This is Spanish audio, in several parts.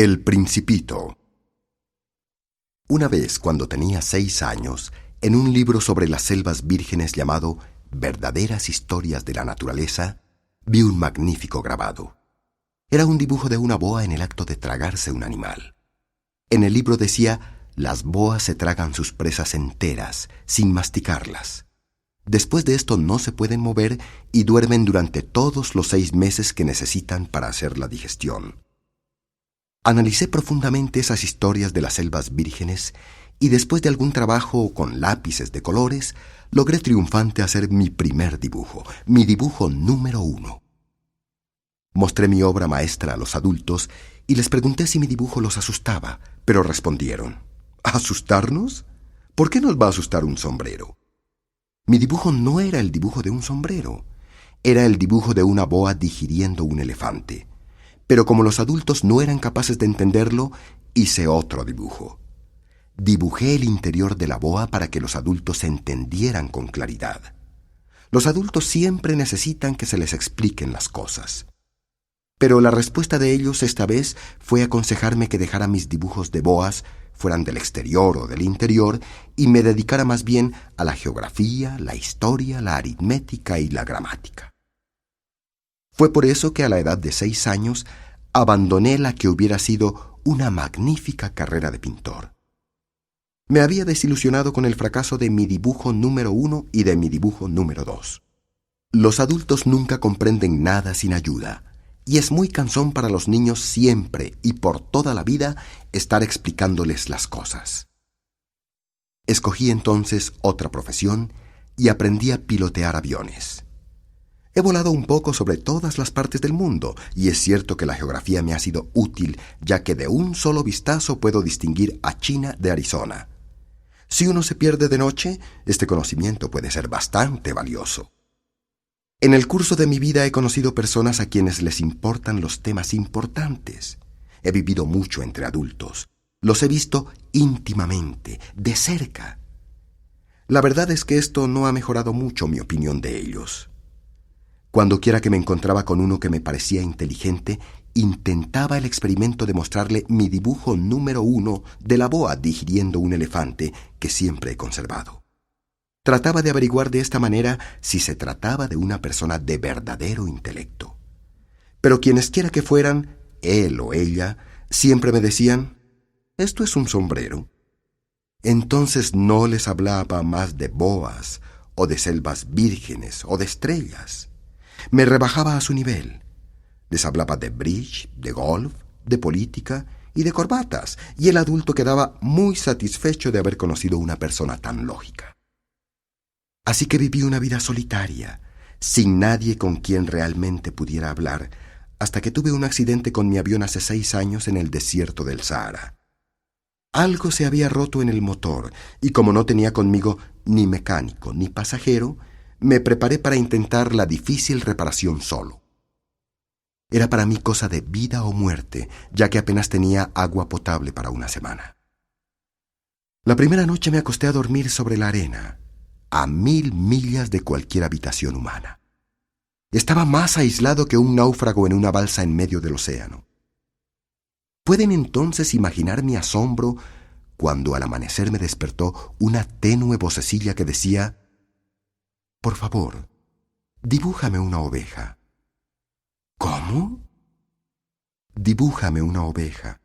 El Principito. Una vez, cuando tenía 6 años, en un libro sobre las selvas vírgenes llamado Verdaderas Historias de la Naturaleza, vi un magnífico grabado. Era un dibujo de una boa en el acto de tragarse un animal. En el libro decía: las boas se tragan sus presas enteras, sin masticarlas. Después de esto no se pueden mover y duermen durante todos los 6 meses que necesitan para hacer la digestión. Analicé profundamente esas historias de las selvas vírgenes y después de algún trabajo con lápices de colores, logré triunfante hacer mi primer dibujo, mi dibujo número 1. Mostré mi obra maestra a los adultos y les pregunté si mi dibujo los asustaba, pero respondieron: ¿asustarnos? ¿Por qué nos va a asustar un sombrero? Mi dibujo no era el dibujo de un sombrero, era el dibujo de una boa digiriendo un elefante. Pero como los adultos no eran capaces de entenderlo, hice otro dibujo. Dibujé el interior de la boa para que los adultos entendieran con claridad. Los adultos siempre necesitan que se les expliquen las cosas. Pero la respuesta de ellos esta vez fue aconsejarme que dejara mis dibujos de boas, fueran del exterior o del interior, y me dedicara más bien a la geografía, la historia, la aritmética y la gramática. Fue por eso que a la edad de 6 años abandoné la que hubiera sido una magnífica carrera de pintor. Me había desilusionado con el fracaso de mi dibujo número 1 y de mi dibujo número 2. Los adultos nunca comprenden nada sin ayuda, y es muy cansón para los niños siempre y por toda la vida estar explicándoles las cosas. Escogí entonces otra profesión y aprendí a pilotear aviones. He volado un poco sobre todas las partes del mundo, y es cierto que la geografía me ha sido útil, ya que de un solo vistazo puedo distinguir a China de Arizona. Si uno se pierde de noche, este conocimiento puede ser bastante valioso. En el curso de mi vida he conocido personas a quienes les importan los temas importantes. He vivido mucho entre adultos. Los he visto íntimamente, de cerca. La verdad es que esto no ha mejorado mucho mi opinión de ellos. Cuando quiera que me encontraba con uno que me parecía inteligente, intentaba el experimento de mostrarle mi dibujo número 1 de la boa digiriendo un elefante que siempre he conservado. Trataba de averiguar de esta manera si se trataba de una persona de verdadero intelecto. Pero quienes quiera que fueran, él o ella, siempre me decían: «Esto es un sombrero». Entonces no les hablaba más de boas, o de selvas vírgenes, o de estrellas. Me rebajaba a su nivel. Les hablaba de bridge, de golf, de política y de corbatas, y el adulto quedaba muy satisfecho de haber conocido una persona tan lógica. Así que viví una vida solitaria, sin nadie con quien realmente pudiera hablar, hasta que tuve un accidente con mi avión hace 6 años en el desierto del Sahara. Algo se había roto en el motor, y como no tenía conmigo ni mecánico ni pasajero, me preparé para intentar la difícil reparación solo. Era para mí cosa de vida o muerte, ya que apenas tenía agua potable para una semana. La primera noche me acosté a dormir sobre la arena, a 1000 millas de cualquier habitación humana. Estaba más aislado que un náufrago en una balsa en medio del océano. ¿Pueden entonces imaginar mi asombro cuando al amanecer me despertó una tenue vocecilla que decía: «Por favor, dibújame una oveja». ¿Cómo? Dibújame una oveja.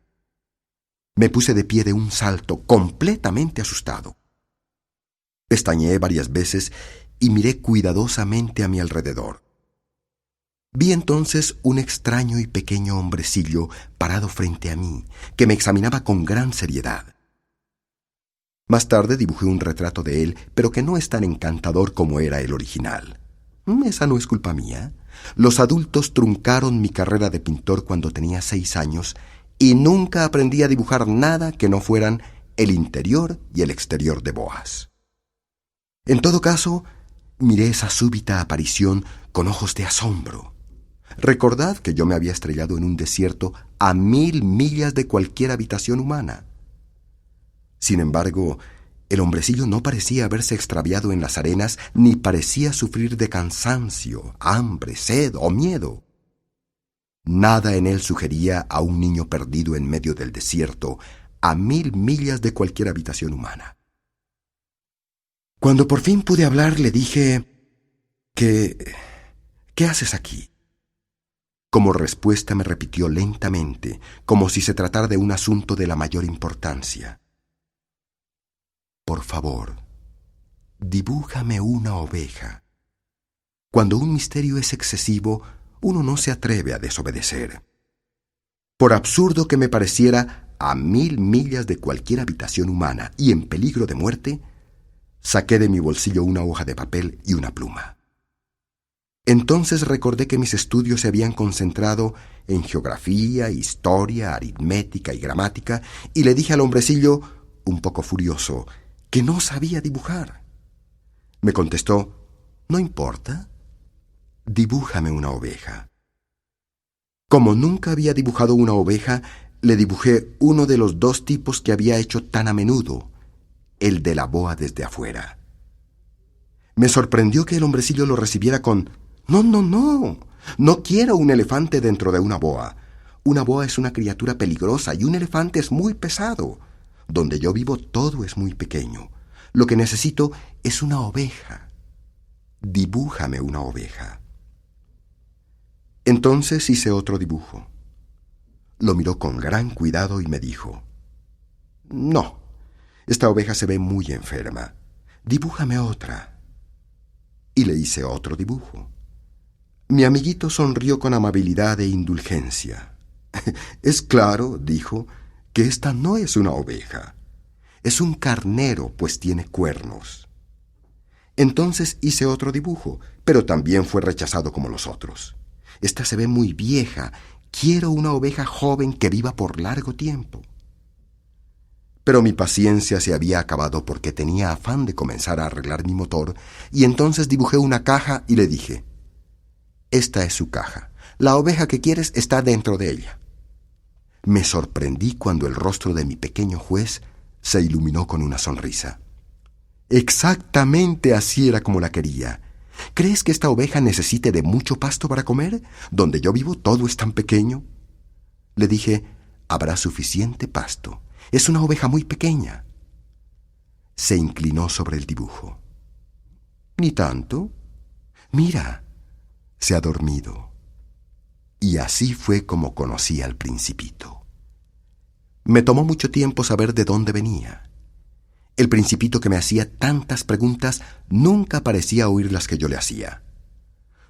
Me puse de pie de un salto, completamente asustado. Pestañeé varias veces y miré cuidadosamente a mi alrededor. Vi entonces un extraño y pequeño hombrecillo parado frente a mí, que me examinaba con gran seriedad. Más tarde dibujé un retrato de él, pero que no es tan encantador como era el original. Esa no es culpa mía. Los adultos truncaron mi carrera de pintor cuando tenía 6 años y nunca aprendí a dibujar nada que no fueran el interior y el exterior de boas. En todo caso, miré esa súbita aparición con ojos de asombro. Recordad que yo me había estrellado en un desierto a 1000 millas de cualquier habitación humana. Sin embargo, el hombrecillo no parecía haberse extraviado en las arenas, ni parecía sufrir de cansancio, hambre, sed o miedo. Nada en él sugería a un niño perdido en medio del desierto, a 1000 millas de cualquier habitación humana. Cuando por fin pude hablar, le dije ¿Qué haces aquí? Como respuesta me repitió lentamente, como si se tratara de un asunto de la mayor importancia: por favor, dibújame una oveja. Cuando un misterio es excesivo, uno no se atreve a desobedecer. Por absurdo que me pareciera, a 1000 millas de cualquier habitación humana y en peligro de muerte, saqué de mi bolsillo una hoja de papel y una pluma. Entonces recordé que mis estudios se habían concentrado en geografía, historia, aritmética y gramática, y le dije al hombrecillo, un poco furioso, que no sabía dibujar. Me contestó: «No importa, dibújame una oveja». Como nunca había dibujado una oveja, le dibujé uno de los 2 tipos que había hecho tan a menudo, el de la boa desde afuera. Me sorprendió que el hombrecillo lo recibiera con: «No, no, no, no quiero un elefante dentro de una boa. Una boa es una criatura peligrosa y un elefante es muy pesado. Donde yo vivo todo es muy pequeño. Lo que necesito es una oveja. Dibújame una oveja». Entonces hice otro dibujo. Lo miró con gran cuidado y me dijo: «No, esta oveja se ve muy enferma. Dibújame otra». Y le hice otro dibujo. Mi amiguito sonrió con amabilidad e indulgencia. «Es claro», dijo, «que esta no es una oveja. Es un carnero, pues tiene cuernos». Entonces hice otro dibujo, pero también fue rechazado como los otros. «Esta se ve muy vieja. Quiero una oveja joven que viva por largo tiempo». Pero mi paciencia se había acabado porque tenía afán de comenzar a arreglar mi motor, y entonces dibujé una caja y le dije: «Esta es su caja. La oveja que quieres está dentro de ella». Me sorprendí cuando el rostro de mi pequeño juez se iluminó con una sonrisa. Exactamente así era como la quería. ¿Crees que esta oveja necesite de mucho pasto para comer? Donde yo vivo todo es tan pequeño. Le dije: «Habrá suficiente pasto. Es una oveja muy pequeña». Se inclinó sobre el dibujo. «¿Ni tanto? Mira, se ha dormido». Y así fue como conocí al Principito. Me tomó mucho tiempo saber de dónde venía. El Principito, que me hacía tantas preguntas, nunca parecía oír las que yo le hacía.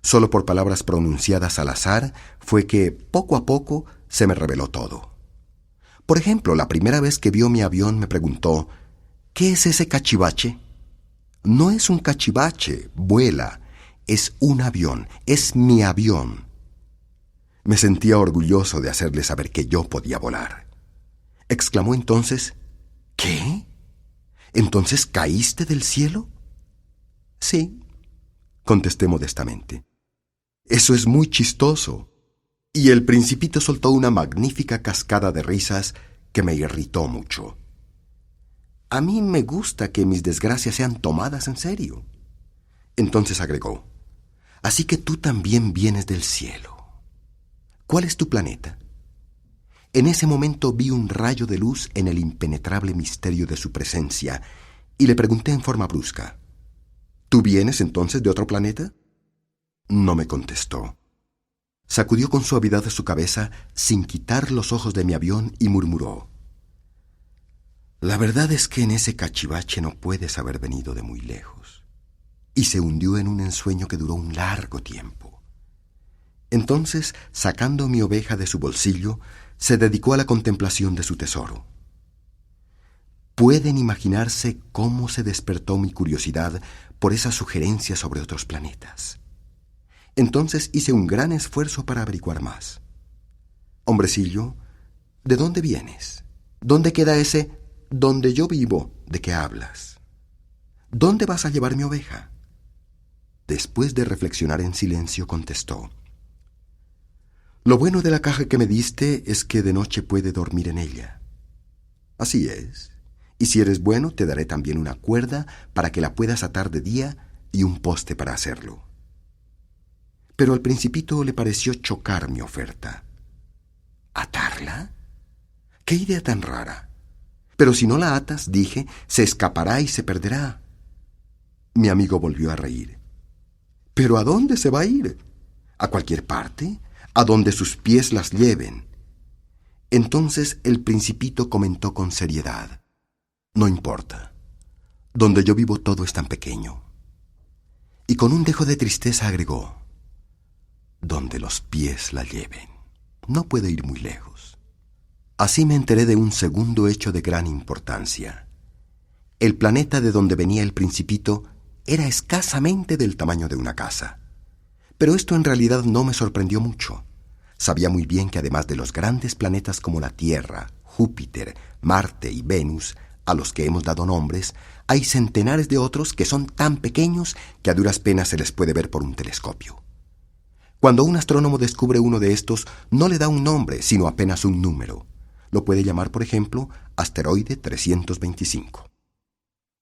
Solo por palabras pronunciadas al azar fue que, poco a poco, se me reveló todo. Por ejemplo, la primera vez que vio mi avión me preguntó: «¿Qué es ese cachivache?» «No es un cachivache, vuela. Es un avión, es mi avión». Me sentía orgulloso de hacerle saber que yo podía volar. Exclamó entonces: «¿Qué? ¿Entonces caíste del cielo?» «Sí», contesté modestamente. «Eso es muy chistoso». Y el Principito soltó una magnífica cascada de risas que me irritó mucho. A mí me gusta que mis desgracias sean tomadas en serio. Entonces agregó: «Así que tú también vienes del cielo. ¿Cuál es tu planeta?» En ese momento vi un rayo de luz en el impenetrable misterio de su presencia y le pregunté en forma brusca: «¿Tú vienes entonces de otro planeta?» No me contestó. Sacudió con suavidad su cabeza sin quitar los ojos de mi avión y murmuró: «La verdad es que en ese cachivache no puedes haber venido de muy lejos». Y se hundió en un ensueño que duró un largo tiempo. Entonces, sacando mi oveja de su bolsillo, se dedicó a la contemplación de su tesoro. Pueden imaginarse cómo se despertó mi curiosidad por esa sugerencia sobre otros planetas. Entonces hice un gran esfuerzo para averiguar más. «Hombrecillo, ¿de dónde vienes? ¿Dónde queda ese donde yo vivo de que hablas? ¿Dónde vas a llevar mi oveja?» Después de reflexionar en silencio, contestó: «Lo bueno de la caja que me diste es que de noche puede dormir en ella». «Así es. Y si eres bueno, te daré también una cuerda para que la puedas atar de día y un poste para hacerlo». Pero al Principito le pareció chocar mi oferta. ¿Atarla? ¡Qué idea tan rara! Pero si no la atas, dije, se escapará y se perderá. Mi amigo volvió a reír. ¿Pero a dónde se va a ir? ¿A cualquier parte? A donde sus pies las lleven. Entonces el Principito comentó con seriedad. No importa. Donde yo vivo todo es tan pequeño. Y con un dejo de tristeza agregó. Donde los pies la lleven. No puede ir muy lejos. Así me enteré de un segundo hecho de gran importancia. El planeta de donde venía el Principito era escasamente del tamaño de una casa. Pero esto en realidad no me sorprendió mucho. Sabía muy bien que además de los grandes planetas como la Tierra, Júpiter, Marte y Venus, a los que hemos dado nombres, hay centenares de otros que son tan pequeños que a duras penas se les puede ver por un telescopio. Cuando un astrónomo descubre uno de estos, no le da un nombre, sino apenas un número. Lo puede llamar, por ejemplo, asteroide 325.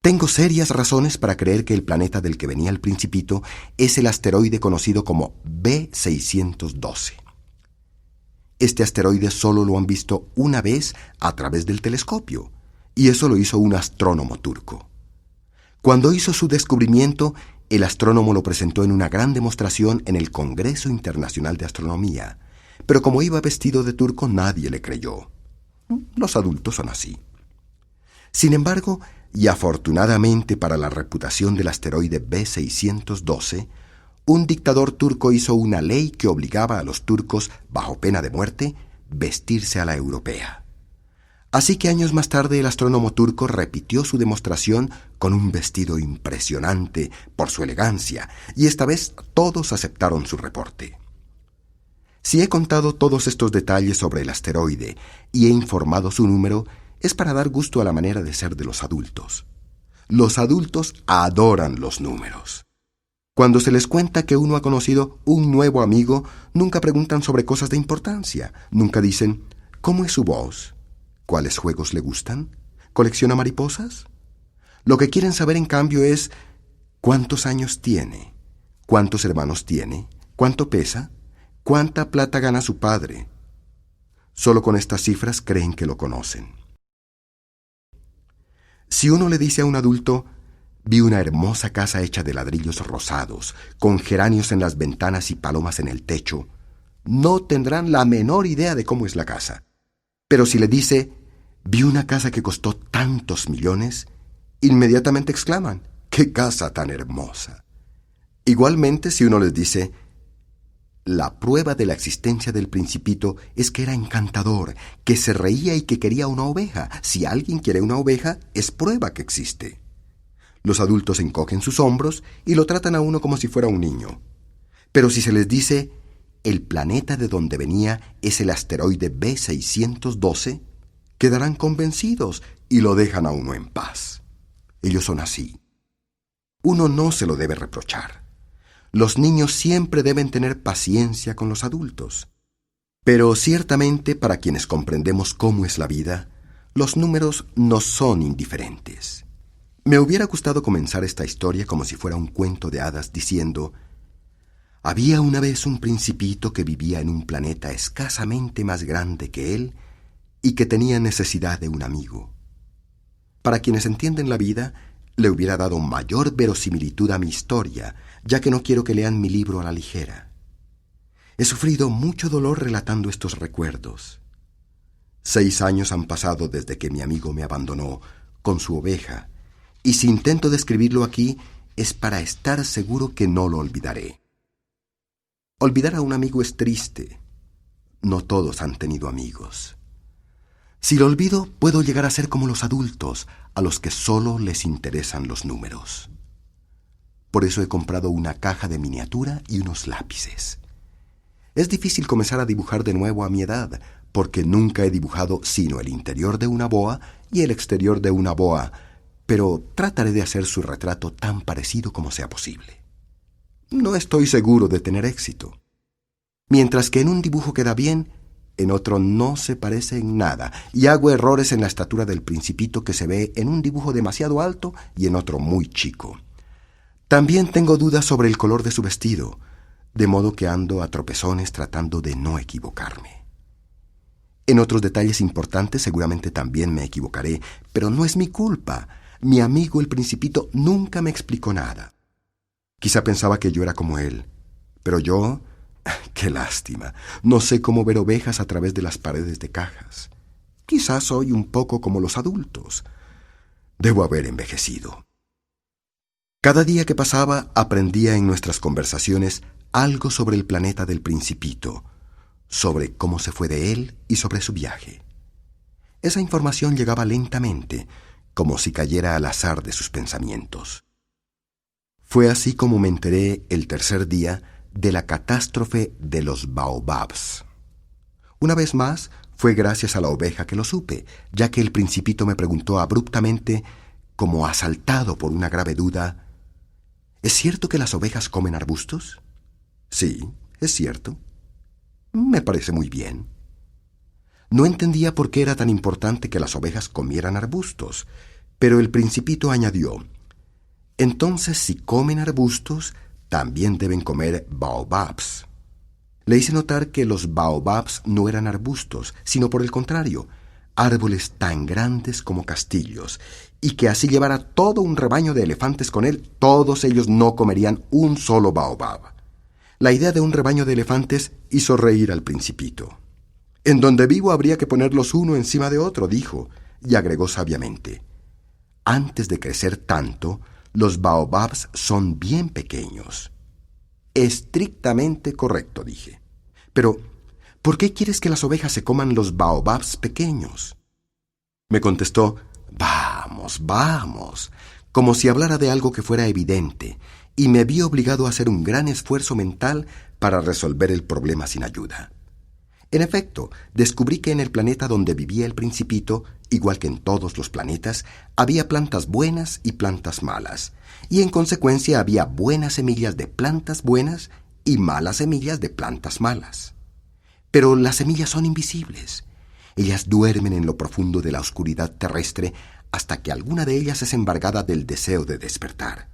Tengo serias razones para creer que el planeta del que venía el Principito es el asteroide conocido como B612. Este asteroide solo lo han visto una vez a través del telescopio, y eso lo hizo un astrónomo turco. Cuando hizo su descubrimiento, el astrónomo lo presentó en una gran demostración en el Congreso Internacional de Astronomía, pero como iba vestido de turco nadie le creyó. Los adultos son así. Sin embargo, y afortunadamente para la reputación del asteroide B612, un dictador turco hizo una ley que obligaba a los turcos, bajo pena de muerte, vestirse a la europea. Así que años más tarde el astrónomo turco repitió su demostración con un vestido impresionante por su elegancia, y esta vez todos aceptaron su reporte. Si he contado todos estos detalles sobre el asteroide y he informado su número, es para dar gusto a la manera de ser de los adultos. Los adultos adoran los números. Cuando se les cuenta que uno ha conocido un nuevo amigo, nunca preguntan sobre cosas de importancia. Nunca dicen, ¿cómo es su voz? ¿Cuáles juegos le gustan? ¿Colecciona mariposas? Lo que quieren saber, en cambio, es ¿cuántos años tiene? ¿Cuántos hermanos tiene? ¿Cuánto pesa? ¿Cuánta plata gana su padre? Solo con estas cifras creen que lo conocen. Si uno le dice a un adulto, vi una hermosa casa hecha de ladrillos rosados, con geranios en las ventanas y palomas en el techo, no tendrán la menor idea de cómo es la casa. Pero si le dice, vi una casa que costó tantos millones, inmediatamente exclaman, ¡qué casa tan hermosa! Igualmente, si uno les dice, la prueba de la existencia del Principito es que era encantador, que se reía y que quería una oveja. Si alguien quiere una oveja, es prueba que existe. Los adultos encogen sus hombros y lo tratan a uno como si fuera un niño. Pero si se les dice, el planeta de donde venía es el asteroide B612, quedarán convencidos y lo dejan a uno en paz. Ellos son así. Uno no se lo debe reprochar. Los niños siempre deben tener paciencia con los adultos. Pero ciertamente, para quienes comprendemos cómo es la vida, los números no son indiferentes. Me hubiera gustado comenzar esta historia como si fuera un cuento de hadas diciendo, había una vez un principito que vivía en un planeta escasamente más grande que él y que tenía necesidad de un amigo. Para quienes entienden la vida, le hubiera dado mayor verosimilitud a mi historia, ya que no quiero que lean mi libro a la ligera. He sufrido mucho dolor relatando estos recuerdos. 6 años han pasado desde que mi amigo me abandonó con su oveja, y si intento describirlo aquí es para estar seguro que no lo olvidaré. Olvidar a un amigo es triste. No todos han tenido amigos. Si lo olvido, puedo llegar a ser como los adultos, a los que solo les interesan los números. Por eso he comprado una caja de miniatura y unos lápices. Es difícil comenzar a dibujar de nuevo a mi edad, porque nunca he dibujado sino el interior de una boa y el exterior de una boa, pero trataré de hacer su retrato tan parecido como sea posible. No estoy seguro de tener éxito. Mientras que en un dibujo queda bien, en otro no se parece en nada, y hago errores en la estatura del Principito que se ve en un dibujo demasiado alto y en otro muy chico. También tengo dudas sobre el color de su vestido. de modo que ando a tropezones tratando de no equivocarme. En otros detalles importantes seguramente también me equivocaré, pero no es mi culpa. Mi amigo el Principito nunca me explicó nada. Quizá pensaba que yo era como él, pero yo, qué lástima, no sé cómo ver ovejas a través de las paredes de cajas. Quizás soy un poco como los adultos. Debo haber envejecido. Cada día que pasaba aprendía en nuestras conversaciones algo sobre el planeta del Principito, sobre cómo se fue de él y sobre su viaje. Esa información llegaba lentamente, como si cayera al azar de sus pensamientos. Fue así como me enteré el tercer día de la catástrofe de los baobabs. Una vez más, fue gracias a la oveja que lo supe, ya que el Principito me preguntó abruptamente, como asaltado por una grave duda: ¿es cierto que las ovejas comen arbustos? Sí, es cierto. Me parece muy bien. No entendía por qué era tan importante que las ovejas comieran arbustos, pero el Principito añadió: entonces, si comen arbustos, también deben comer baobabs. Le hice notar que los baobabs no eran arbustos, sino por el contrario, árboles tan grandes como castillos, y que así llevara todo un rebaño de elefantes con él, todos ellos no comerían un solo baobab. La idea de un rebaño de elefantes hizo reír al Principito. En donde vivo habría que ponerlos uno encima de otro, dijo, y agregó sabiamente: antes de crecer tanto, los baobabs son bien pequeños. Estrictamente correcto, dije. Pero, ¿por qué quieres que las ovejas se coman los baobabs pequeños? Me contestó: vamos, vamos, como si hablara de algo que fuera evidente, y me vi obligado a hacer un gran esfuerzo mental para resolver el problema sin ayuda. En efecto, descubrí que en el planeta donde vivía el Principito, igual que en todos los planetas, había plantas buenas y plantas malas, y en consecuencia había buenas semillas de plantas buenas y malas semillas de plantas malas. Pero las semillas son invisibles. Ellas duermen en lo profundo de la oscuridad terrestre hasta que alguna de ellas es embargada del deseo de despertar.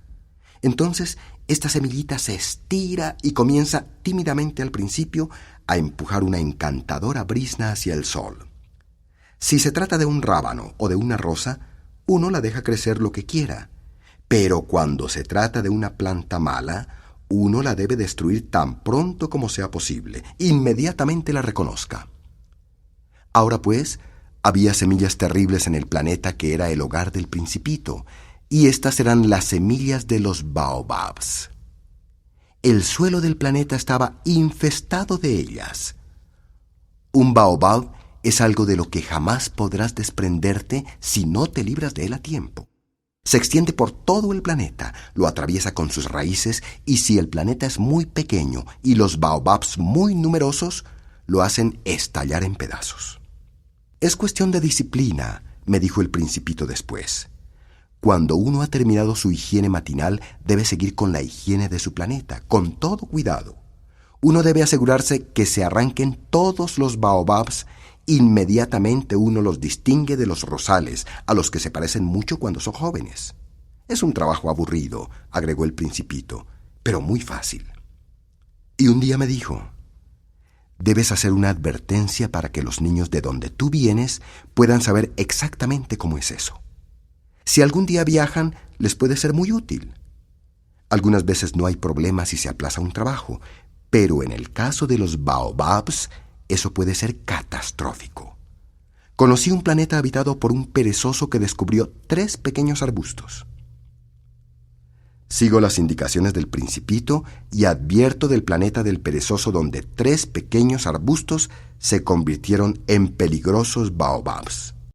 Entonces, esta semillita se estira y comienza tímidamente al principio a empujar una encantadora brizna hacia el sol. Si se trata de un rábano o de una rosa, uno la deja crecer lo que quiera, pero cuando se trata de una planta mala, uno la debe destruir tan pronto como sea posible, inmediatamente la reconozca. Ahora pues, había semillas terribles en el planeta que era el hogar del Principito, y estas eran las semillas de los baobabs. El suelo del planeta estaba infestado de ellas. Un baobab es algo de lo que jamás podrás desprenderte si no te libras de él a tiempo. Se extiende por todo el planeta, lo atraviesa con sus raíces, y si el planeta es muy pequeño y los baobabs muy numerosos, lo hacen estallar en pedazos. Es cuestión de disciplina, me dijo el Principito después. Cuando uno ha terminado su higiene matinal, debe seguir con la higiene de su planeta, con todo cuidado. Uno debe asegurarse que se arranquen todos los baobabs. Inmediatamente uno los distingue de los rosales, a los que se parecen mucho cuando son jóvenes. Es un trabajo aburrido, agregó el Principito, pero muy fácil. Y un día me dijo: debes hacer una advertencia para que los niños de donde tú vienes puedan saber exactamente cómo es eso. Si algún día viajan, les puede ser muy útil. Algunas veces no hay problema si se aplaza un trabajo, pero en el caso de los baobabs, eso puede ser catastrófico. Conocí un planeta habitado por un perezoso que descubrió 3 pequeños arbustos. Sigo las indicaciones del Principito y advierto del planeta del perezoso donde 3 pequeños arbustos se convirtieron en peligrosos baobabs.